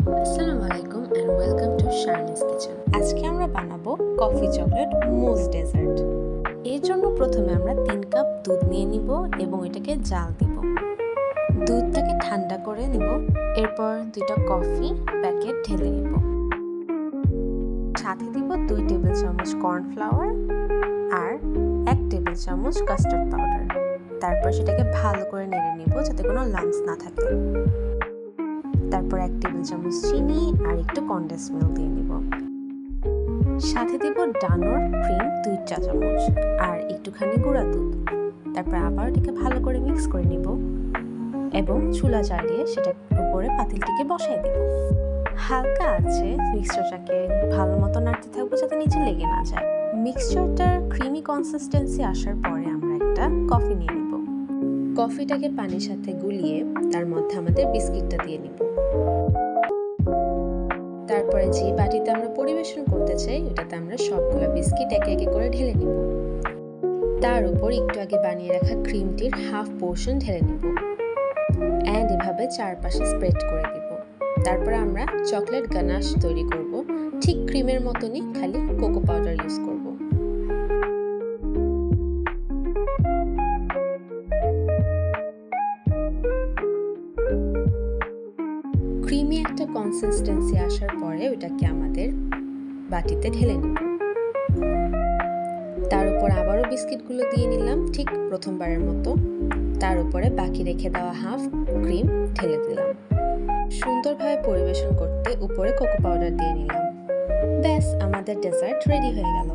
আসসালামু আলাইকুম and welcome to Sharni's Kitchen. আজকে আমরা বানাবো কফি চকলেট মুজ ডেজার্ট। এর জন্য প্রথমে আমরা 3 কাপ দুধ নিয়ে নিব এবং এটাকে জাল দিব। দুধটাকে ঠান্ডা করে নিব, এরপর 2টা কফি প্যাকেট ঢেলে নিব। সাথে দিব 2 টেবিল চামচ কর্নফ্লাওয়ার আর 1 টেবিল চামচ কাস্টার্ড পাউডার। তারপর সেটাকে ভালো করে নেড়ে নিব যাতে কোনো লাম্পস না থাকে। তারপর 1 টেবিল চামচ চিনি আর একটু কনডেন্স মিল্ক দিয়ে নিব। সাথে দিব ডানোর ক্রিম 2 চা চামচ আর একটুখানি গুঁড়া দুধ। তারপর আবার এটাকে ভালো করে মিক্স করে নিব এবং চুলা জ্বালিয়ে সেটার উপরে পাতিলটিকে বসাই দিব। হালকা আছে মিক্সচারটাকে ভালো মতো নাড়তে থাকবো যাতে নিচে লেগে না যায়। মিক্সচারটার ক্রিমি কনসিস্টেন্সি আসার পরে আমরা একটা কফি নিয়ে নিব। কফিটাকে পানির সাথে গুলিয়ে তার মধ্যে আমাদের বিস্কিটটা দিয়ে নিব। তারপরে যে বাটিতে আমরা পরিবেশন করতে চাই ওটাতে আমরা সবগুলো বিস্কিট একে একে করে ঢেলে নিব। তার উপর একটু আগে বানিয়ে রাখা ক্রিমটির হাফ পোর্শন ঢেলে নিব এন্ড এভাবে চারপাশে স্প্রেড করে দিব। তারপর আমরা চকলেট গানাশ তৈরি করব, ঠিক ক্রিমের মতনই, খালি কোকো পাউডার ইউজ করব। ক্রিমি একটা কনসিস্টেন্সি আসার পরে ওটাকে আমাদের বাটিতে ঢেলে নিব। তার উপর আবারও বিস্কিটগুলো দিয়ে নিলাম ঠিক প্রথমবারের মতো। তার উপরে বাকি রেখে দেওয়া হাফ ক্রিম ঢেলে দিলাম। সুন্দরভাবে পরিবেশন করতে উপরে কোকো পাউডার দিয়ে নিলাম। ব্যাস, আমাদের ডেজার্ট রেডি হয়ে গেল।